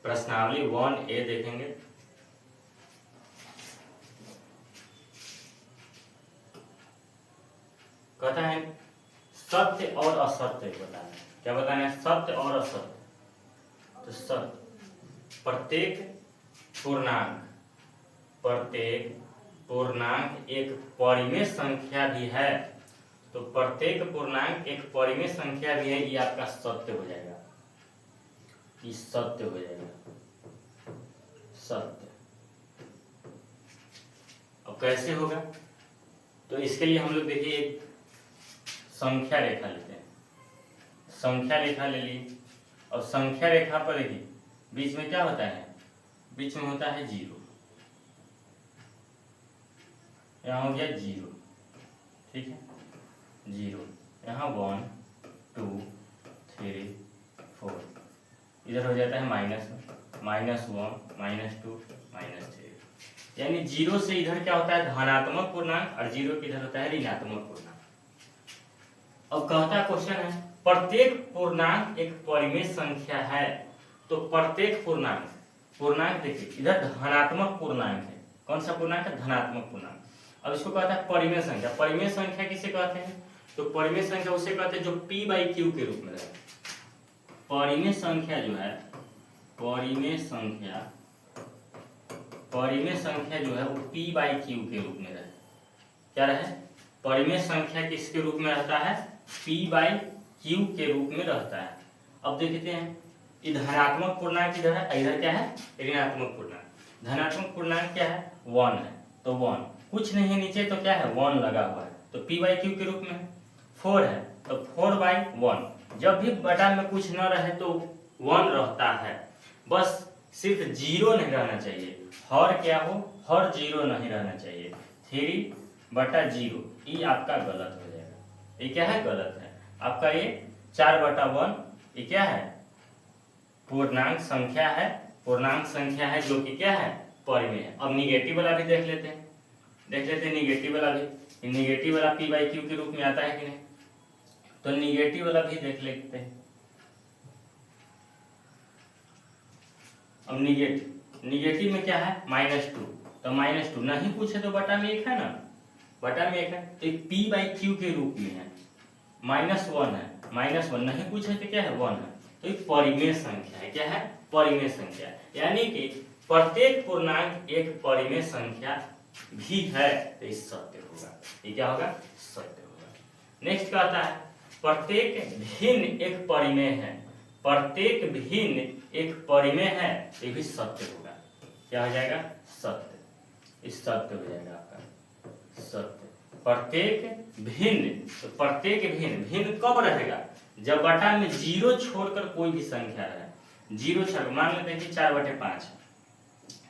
प्रश्नावली 1A देखेंगे। कहता है सत्य और असत्य बताना है। क्या बताना है? सत्य और असत्य। तो सत्य प्रत्येक पूर्णांक एक परिमेय संख्या भी है। तो प्रत्येक पूर्णांक एक परिमेय संख्या भी है, ये आपका सत्य हो जाएगा, ये सत्य हो जाएगा, सत्य। अब कैसे होगा? तो इसके लिए हम लोग देखिए एक संख्या रेखा लेते हैं। संख्या रेखा ले ली, और संख्या रेखा पर देखिए बीच में क्या होता है? बीच में होता है 0। यहाँ हो गया 0, ठीक है, 0। यहाँ 1 2 3 4, इधर हो जाता है -1 -2 -3। यानी 0 से इधर क्या होता है? धनात्मक पूर्णांक, और 0 के इधर होता है ऋणात्मक पूर्णांक। अब कहता क्वेश्चन है प्रत्येक पूर्णांक एक परिमेय संख्या है। तो प्रत्येक पूर्णांक देखिए इधर धनात्मक पूर्णांक है। कौन सा पूर्णांक है? धनात्मक पूर्णांक। अब इसको कहता है परिमेय संख्या। परिमेय संख्या किसे कहते हैं? तो परिमेय संख्या उसे कहते हैं जो p/q के रूप में रहे। परिमेय संख्या जो है, परिमेय संख्या जो है वो p/q के रूप में रहे। क्या रहे? परिमेय संख्या किसके रूप में रहता है? p/q के रूप में रहता है। अब देखते हैं धनात्मक पूर्णांक इधर है, इधर क्या है? ऋणात्मक पूर्णांक। धनात्मक पूर्णांक क्या है? 1 है, तो 1 कुछ नहीं है नीचे, तो क्या है? 1 लगा हुआ है, तो p/q के रूप में। 4 है, तो 4/1। जब भी बटा में कुछ न रहे तो 1 रहता है, बस सिर्फ 0 नहीं रहना चाहिए। हर क्या हो? हर 0 नहीं रहना चाहिए। 3/0 ये आपका गलत हो जाएगा। ये क्या है? गलत है आपका। ये 4/1 ये क्या है? पूर्णांक संख्या है। पूर्णांक संख्या है जो कि क्या है? परिमेय है। अब निगेटिव वाला भी देख लेते हैं। निगेटिव वाला भी, निगेटिव वाला p/q के रूप में आता है कि नहीं? तो निगेटिव वाला भी देख लेते हैं। अब निगेटिव में क्या है? -2। तो -2 नहीं पूछे तो बटा में 1 है ना, बटा में 1 है, तो एक p/q के रूप में है। -1 है, -1 नहीं पूछे तो क्या है? 1 है, तो एक परिमेय संख्या है। क्या है? परिमेय संख्या। यानी कि प्रत्येक पूर्णांक एक परिमेय संख्या भी है, तो ये सत्य होगा। ये क्या होगा? सत्य होगा। नेक्स्ट कहता है प्रत्येक भिन्न एक परिमेय है। प्रत्येक भिन्न एक परिमेय है, ये भी सत्य होगा। क्या हो जाएगा? सत्य। इस सत्य हो जाएगा आपका सत्य। प्रत्येक भिन्न, तो प्रत्येक भिन्न कब रहेगा? जब बटा में 0 छोड़कर कोई भी संख्या रहे। 0 छोड़, मान लेते हैं कि 4/5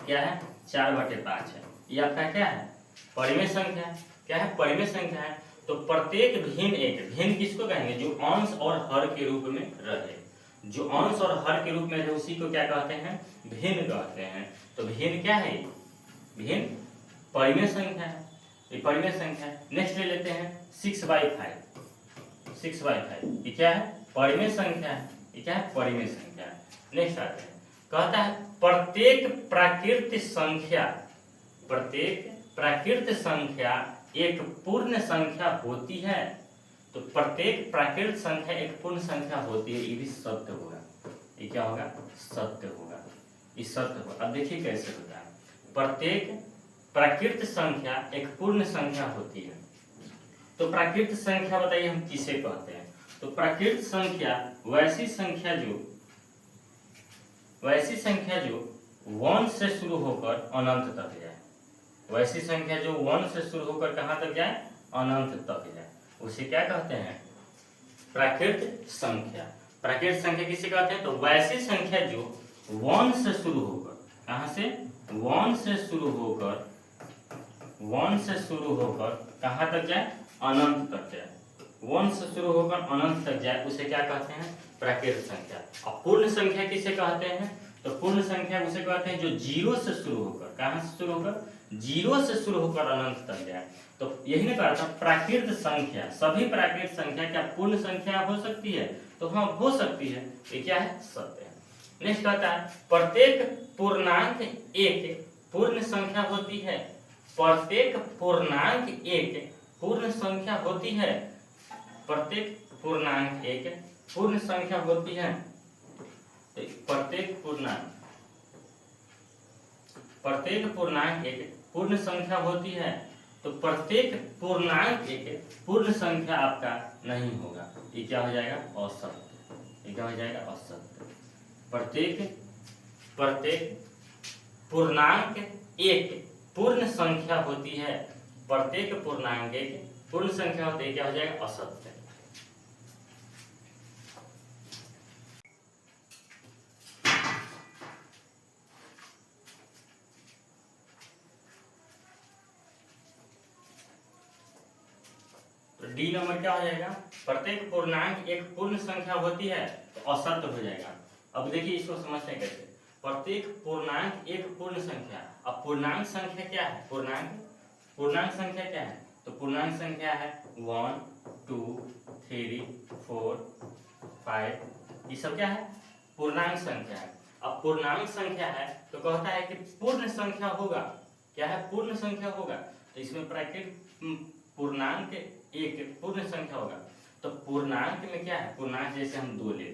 क्या है? 4/5 है, ये आपका क्या है? परिमेय संख्या है। क्या है? परिमेय संख्या है। तो प्रत्येक भिन्न किसको कहेंगे? जो अंश और हर के रूप में रहे। जो अंश और हर के रूप में रहे उसी को क्या कहते हैं? भिन्न कहते हैं। तो भिन्न क्या है? भिन्न परिमेय संख्या है, ये परिमेय संख्या है। नेक्स्ट ले लेते हैं 6/5। 6/5 ये क्या है? परिमेय संख्या है। ये क्या है? परिमेय संख्या है। नेक्स्ट आते हैं, कहता है प्रत्येक प्राकृत संख्या एक पूर्ण संख्या होती है। तो प्रत्येक प्राकृत संख्या एक पूर्ण संख्या होती है, ये भी सत्य होगा। ये क्या होगा? सत्य होगा, ये सत्य होगा। अब देखिए कैसे होता है। प्रत्येक प्राकृत संख्या एक पूर्ण संख्या होती है। तो प्राकृत संख्या बताइए हम किसे कहते हैं? तो प्राकृत संख्या वैसी संख्या जो 1 से शुरू होकर अनंत तक जाए। वैसी संख्या जो 1 से शुरू होकर कहाँ तक जाए? अनंत तक जाए, उसे क्या कहते हैं? प्राकृत संख्या। प्राकृत संख्या किसे कहते हैं? तो वैसी संख्या जो 1 से शुरू होकर, कहाँ से? 1 से शुरू होकर कहाँ तक जाए? अनंत तक जाए। 1 से शुरू होकर अनंत तक जाए, उसे क्या कहते हैं? प्राकृत संख्या। अब पूर्ण संख्या किसे कहते हैं? तो पूर्ण संख्या उसे कहते हैं जो 0 से शुरू होकर, कहाँ से शुरू होकर? 0 से शुरू होकर अनंत तक जाए। तो यही ना कहा था प्राकृत संख्या, सभी प्राकृत संख्या क्या पूर्ण संख्या हो सकती है? तो हाँ, हो सकती है। ये क्या है? सत्य है। नेक्स्ट कहता है प्रत्येक पूर्णांक एक पूर्ण संख्या होती है। प्रत्येक पूर्णांक एक पूर्ण संख्या होती है। प्रत्येक पूर्णांक एक पूर्ण संख्या होती है। तो प्रत्येक पूर्णांक एक पूर्ण संख्या होती है। तो प्रत्येक पूर्णांक एक पूर्ण संख्या आपका नहीं होगा। ये क्या हो जाएगा? असत्य। ये क्या हो जाएगा? असत्य। प्रत्येक पूर्णांक एक पूर्ण संख्या होती है। प्रत्येक पूर्णांक एक पूर्ण संख्या होती है, क्या हो जाएगा? असत्य। तो डी नंबर क्या हो जाएगा? प्रत्येक पूर्णांक एक पूर्ण संख्या होती है, तो असत्य हो जाएगा। अब देखिए इसको समझते हैं कैसे। प्रत्येक पूर्णांक एक पूर्ण संख्या। अब पूर्णांक संख्या क्या है? पूर्णांक संख्या क्या है? तो पूर्णांक संख्या है 1 2 3 4 5। ये सब क्या है? पूर्णांक संख्या है। अब पूर्णांक संख्या है तो कहता है कि पूर्ण संख्या होगा। क्या है? पूर्ण संख्या होगा। तो इसमें ब्रैकेट पूर्णांक एक पूर्ण संख्या होगा। तो पूर्णांक में क्या है? पूर्णांक जैसे हम 2 ले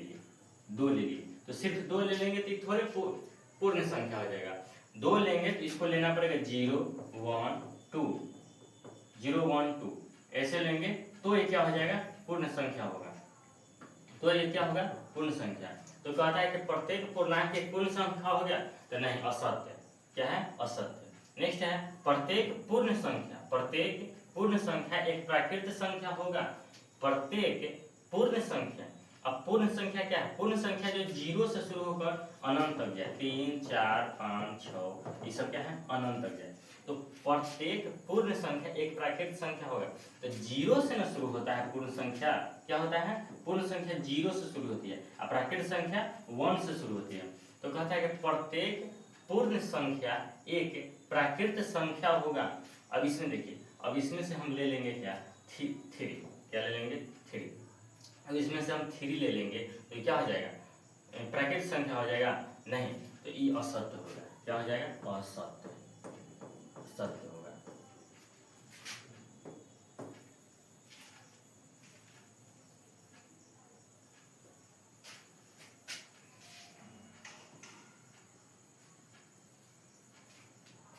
लिए तो सिर्फ 2 ले लेंगे तो थोड़े पूर्ण संख्या हो जाएगा। 2 लेंगे तो इसको लेना पड़ेगा 0 1 2 0 1 2 ऐसे लेंगे तो ये क्या हो जाएगा? पूर्ण संख्या होगा। तो ये क्या होगा? पूर्ण संख्या। तो कहता है कि प्रत्येक पूर्णांक एक पूर्ण संख्या हो गया, तो नहीं, असत्य। क्या है? असत्य। नेक्स्ट है प्रत्येक पूर्ण संख्या। प्रत्येक पूर्ण संख्या एक प्राकृत संख्या होगा। प्रत्येक पूर्ण संख्या। अब पूर्ण संख्या क्या है? पूर्ण संख्या जो 0 से शुरू होकर अनंत तक जाए, 3 4 5 6 ये सब क्या है? अनंत तक जाए। तो प्रत्येक पूर्ण संख्या एक प्राकृत संख्या होगा। तो 0 से न शुरू होता है पूर्ण संख्या। क्या होता है? पूर्ण संख्या 0 से शुरू होती है, और प्राकृत संख्या 1 से शुरू होती है। तो कहता है कि प्रत्येक पूर्ण संख्या एक प्राकृत संख्या होगा। अब इसमें देखिए, अब इसमें से हम ले लेंगे क्या? 3। क्या ले लेंगे? 3। अब इसमें से हम 3 ले लेंगे तो क्या हो जाएगा? प्राकृत संख्या हो जाएगा? नहीं, तो ये असत्य होगा। क्या हो जाएगा? असत्य। सत्य होगा।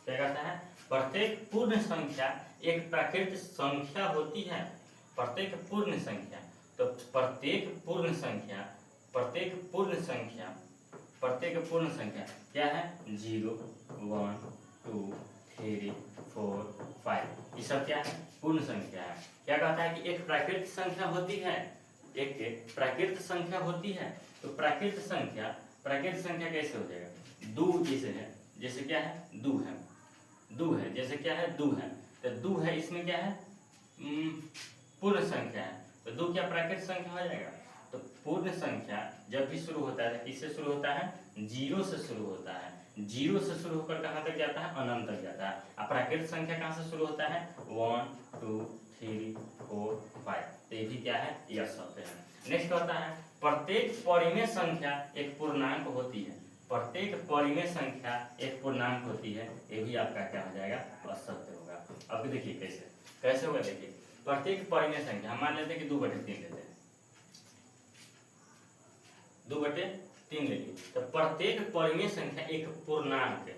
क्या कहता है? प्रत्येक पूर्ण संख्या एक प्राकृत संख्या होती है। प्रत्येक पूर्ण संख्या। तो प्रत्येक पूर्ण संख्या क्या है? 0 1 2 3 4 5 ये सब क्या है? पूर्ण संख्या है। क्या कहता है कि एक प्राकृत संख्या होती है। एक प्राकृत संख्या होती है। तो प्राकृत संख्या कैसे हो जाएगा? 2 जैसे क्या है? 2 है जैसे क्या है? 2 है। तो 2 है, इसमें क्या है? पूर्ण संख्या है। तो 2 क्या प्राकृत संख्या हो जाएगा? तो पूर्ण संख्या जब भी शुरू होता है किससे शुरू होता है? 0 से शुरू होता है। 0 से शुरू होकर कहाँ तक जाता है? अनंत तक जाता है। अब प्राकृत संख्या कहाँ से शुरू होता है? 1 2 3 4 5। तो ये भी क्या है? ये असत्य है। नेक्स्ट कहता है प्रत्येक परिमेय संख्या एक पूर्णांक होती है। प्रत्येक परिमेय संख्या एक पूर्णांक होती है। ये भी आपका क्या हो जाएगा? असत्य होगा। अब देखिए कैसे होगा। देखिए प्रत्येक परिमेय संख्या हम मान लेते हैं कि 2/3 लेते हैं। 2/3 ले ली। तो प्रत्येक परिमेय संख्या एक पूर्णांक।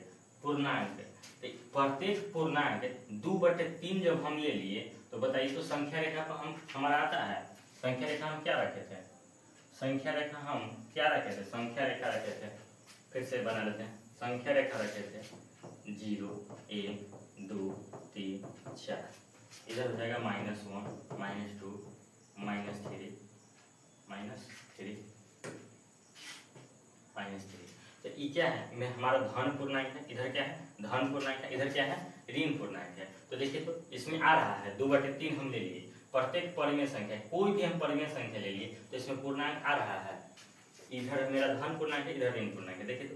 तो प्रत्येक पूर्णांक 2/3 जब हम ले लिए तो बताइए, तो संख्या रेखा पर हमारा आता है। संख्या रेखा हम क्या रखे थे? संख्या रेखा रखे थे। फिर से बना लेते हैं। संख्या रेखा रखे थे 0 1 2 3 4। इधर हो जाएगा -1 -2 -3 तो ये क्या है? में हमारा धन पूर्णांक है। इधर क्या है? धन पूर्णांक है। इधर क्या है? ऋण पूर्णांक है। तो देखिए, तो इसमें आ रहा है 2/3 हम ले लिए। प्रत्येक परिमेय संख्या, कोई भी हम परिमेय संख्या ले लिए तो इसमें पूर्णांक आ रहा है। इधर मेरा धन पूर्णांक है, इधर ऋण पूर्णांक है। देखिए तो